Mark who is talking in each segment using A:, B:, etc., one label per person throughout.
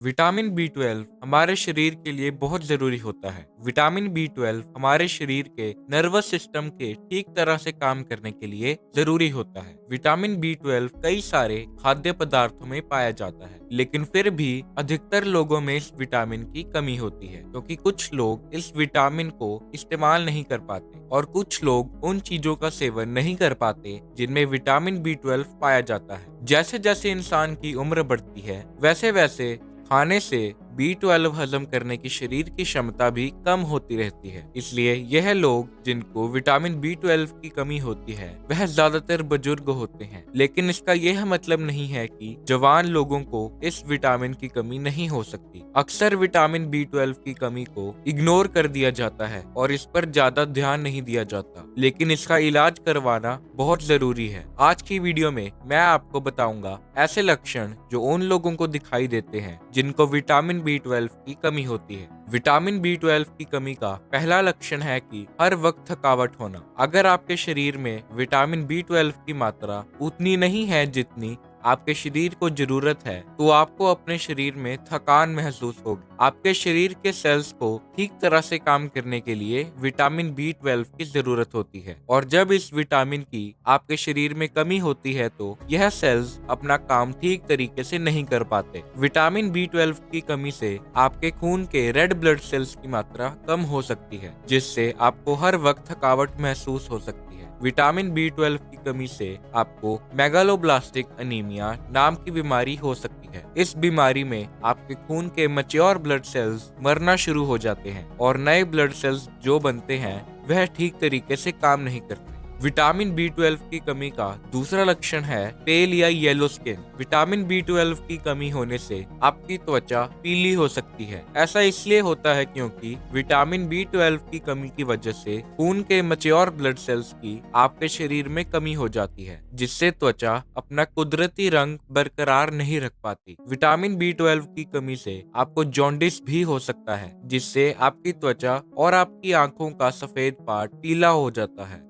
A: Vitamin B 12 हमारे शरीर के लिए बहुत जरूरी होता है। विटामिन बी 12 हमारे शरीर के नर्वस सिस्टम के ठीक तरह से काम करने के लिए जरूरी होता है। विटामिन बी 12 कई सारे खाद्य पदार्थों में पाया जाता है, लेकिन फिर भी अधिकतर लोगों में इस विटामिन की कमी होती है, क्योंकि कुछ लोग इस विटामिन को इस्तेमाल नहीं कर पाते और कुछ लोग उन चीजों का सेवन नहीं कर पाते जिनमें विटामिन बी 12 पाया जाता है। जैसे जैसे इंसान की उम्र बढ़ती है, वैसे वैसे खाने से बी 12 हजम करने की शरीर की क्षमता भी कम होती रहती है। इसलिए यह लोग जिनको विटामिन बी 12 की कमी होती है वह ज्यादातर बुजुर्ग होते हैं। लेकिन इसका यह मतलब नहीं है कि जवान लोगों को इस विटामिन की कमी नहीं हो सकती। अक्सर विटामिन बी 12 की कमी को इग्नोर कर दिया जाता है और इस पर ज्यादा ध्यान नहीं दिया जाता, लेकिन इसका इलाज करवाना बहुत जरूरी है। आज की वीडियो में मैं आपको बताऊंगा ऐसे लक्षण जो उन लोगों को दिखाई देते हैं जिनको विटामिन बी 12 की कमी होती है। विटामिन बी 12 की कमी का पहला लक्षण है कि हर वक्त थकावट होना। अगर आपके शरीर में विटामिन बी 12 की मात्रा उतनी नहीं है जितनी आपके शरीर को जरूरत है, तो आपको अपने शरीर में थकान महसूस होगी। आपके शरीर के सेल्स को ठीक तरह से काम करने के लिए विटामिन बी 12 की जरूरत होती है, और जब इस विटामिन की आपके शरीर में कमी होती है तो यह सेल्स अपना काम ठीक तरीके से नहीं कर पाते। विटामिन बी 12 की कमी से आपके खून के रेड ब्लड सेल्स की मात्रा कम हो सकती है, जिससे आपको हर वक्त थकावट महसूस हो सकती है। विटामिन बी 12 की कमी से आपको मेगालोब्लास्टिक अनीमिया नाम की बीमारी हो सकती है। इस बीमारी में आपके खून के मैच्योर ब्लड सेल्स मरना शुरू हो जाते हैं और नए ब्लड सेल्स जो बनते हैं वह ठीक तरीके से काम नहीं करते। विटामिन बी 12 की कमी का दूसरा लक्षण है पेल या येलो स्किन। विटामिन बी 12 की कमी होने से आपकी त्वचा पीली हो सकती है। ऐसा इसलिए होता है क्योंकि विटामिन बी 12 की कमी की वजह से खून के मैच्योर ब्लड सेल्स की आपके शरीर में कमी हो जाती है, जिससे त्वचा अपना कुदरती रंग बरकरार नहीं रख पाती। विटामिन बी 12 की कमी से आपको जॉन्डिस भी हो सकता है, जिससे आपकी त्वचा और आपकी आंखों का सफेद पार्ट पीला हो जाता है।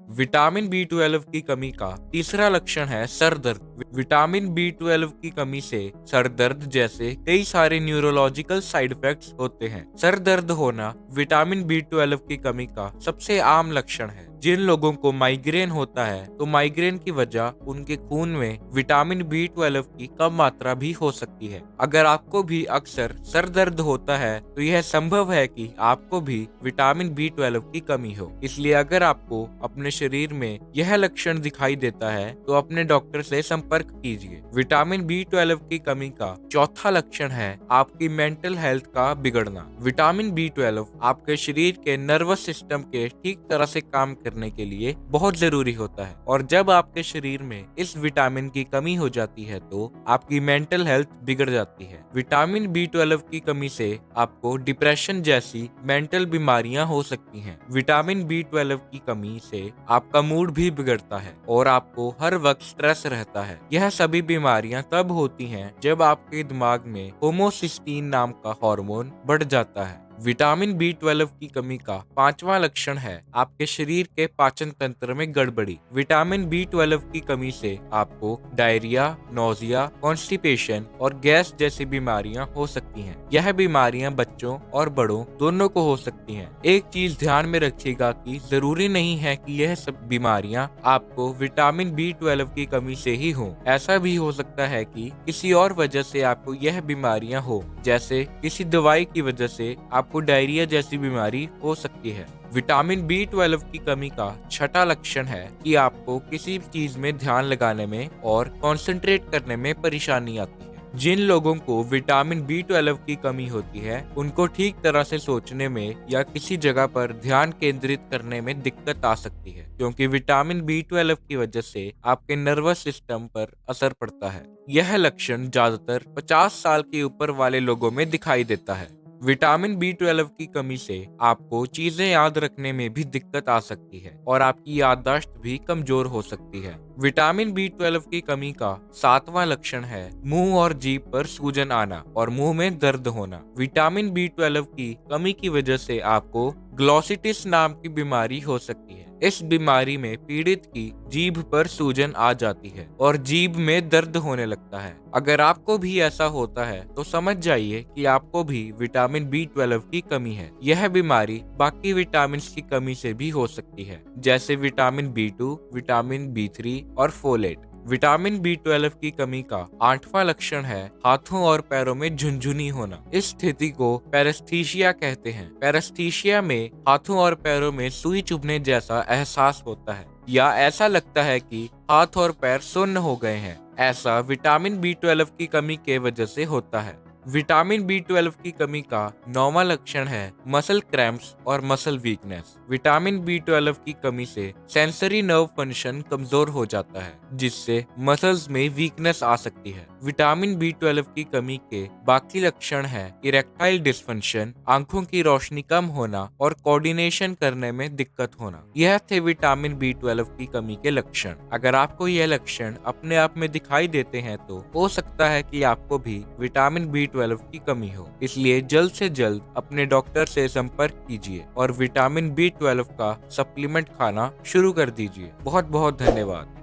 A: विटामिन बी 12 की कमी का तीसरा लक्षण है सर दर्द। विटामिन बी 12 की कमी से सर दर्द जैसे कई सारे न्यूरोलॉजिकल साइड इफेक्ट्स होते हैं। सर दर्द होना विटामिन बी 12 की कमी का सबसे आम लक्षण है। जिन लोगों को माइग्रेन होता है तो माइग्रेन की वजह उनके खून में विटामिन बी 12 की कम मात्रा भी हो सकती है। अगर आपको भी अक्सर सर दर्द होता है तो यह संभव है कि आपको भी विटामिन बी 12 की कमी हो। इसलिए अगर आपको अपने शरीर में यह लक्षण दिखाई देता है तो अपने डॉक्टर से संपर्क कीजिए। विटामिन बी 12 की कमी का चौथा लक्षण है आपकी मेंटल हेल्थ का बिगड़ना। विटामिन बी 12 आपके शरीर के नर्वस सिस्टम के ठीक तरह से काम करने के लिए बहुत जरूरी होता है, और जब आपके शरीर में इस विटामिन की कमी हो जाती है तो आपकी मेंटल हेल्थ बिगड़ जाती है। विटामिन बी 12 की कमी से आपको डिप्रेशन जैसी मेंटल बीमारियां हो सकती हैं। विटामिन बी 12 की कमी से आपका मूड भी बिगड़ता है और आपको हर वक्त स्ट्रेस रहता है। यह सभी बीमारियां तब होती हैं जब आपके दिमाग में होमोसिस्टीन नाम का हार्मोन बढ़ जाता है। विटामिन बी 12 की कमी का पांचवा लक्षण है आपके शरीर के पाचन तंत्र में गड़बड़ी। विटामिन बी 12 की कमी से आपको डायरिया, नोजिया, कॉन्स्टिपेशन और गैस जैसी बीमारियां हो सकती हैं। यह बीमारियां बच्चों और बड़ों दोनों को हो सकती हैं। एक चीज ध्यान में रखिएगा कि जरूरी नहीं है कि यह सब बीमारियां आपको विटामिन बी 12 की कमी से ही हो। ऐसा भी हो सकता है कि किसी और वजह से आपको यह बीमारियां हो, जैसे किसी दवाई की वजह से आपको डायरिया जैसी बीमारी हो सकती है। विटामिन बी 12 की कमी का छठा लक्षण है कि आपको किसी चीज में ध्यान लगाने में और कंसंट्रेट करने में परेशानी आती है। जिन लोगों को विटामिन बी 12 की कमी होती है उनको ठीक तरह से सोचने में या किसी जगह पर ध्यान केंद्रित करने में दिक्कत आ सकती है, क्योंकि विटामिन बी 12 की वजह से आपके नर्वस सिस्टम पर असर पड़ता है। यह लक्षण ज्यादातर 50 साल के ऊपर वाले लोगों में दिखाई देता है। विटामिन बी 12 की कमी से आपको चीजें याद रखने में भी दिक्कत आ सकती है और आपकी याददाश्त भी कमजोर हो सकती है। विटामिन बी 12 की कमी का सातवां लक्षण है मुंह और जीभ पर सूजन आना और मुंह में दर्द होना। विटामिन बी 12 की कमी की वजह से आपको ग्लोसिटिस नाम की बीमारी हो सकती है। इस बीमारी में पीड़ित की जीभ पर सूजन आ जाती है और जीभ में दर्द होने लगता है। अगर आपको भी ऐसा होता है तो समझ जाइए कि आपको भी विटामिन B12 की कमी है। यह बीमारी बाकी विटामिन की कमी से भी हो सकती है, जैसे विटामिन B2, विटामिन B3 और फोलेट। विटामिन B12 की कमी का 8वां लक्षण है हाथों और पैरों में झुनझुनी होना। इस स्थिति को पैरेस्थीसिया कहते हैं। पैरेस्थीसिया में हाथों और पैरों में सुई चुभने जैसा एहसास होता है या ऐसा लगता है कि हाथ और पैर सुन्न हो गए हैं। ऐसा विटामिन B12 की कमी के वजह से होता है। विटामिन B12 की कमी का 9वां लक्षण है मसल क्रैम्प्स और मसल वीकनेस। विटामिन B12 की कमी से सेंसरी नर्व फंक्शन कमजोर हो जाता है, जिससे मसल्स में वीकनेस आ सकती है। विटामिन B12 की कमी के बाकी लक्षण है इरेक्टाइल डिसफंक्शन, आंखों की रोशनी कम होना और कोऑर्डिनेशन करने में दिक्कत होना। यह थे विटामिन B12 की कमी के लक्षण। अगर आपको यह लक्षण अपने आप में दिखाई देते हैं तो हो सकता है कि आपको भी विटामिन B12 की कमी हो। इसलिए जल्द से जल्द अपने डॉक्टर से संपर्क कीजिए और विटामिन B12 का सप्लीमेंट खाना शुरू कर दीजिए। बहुत बहुत धन्यवाद।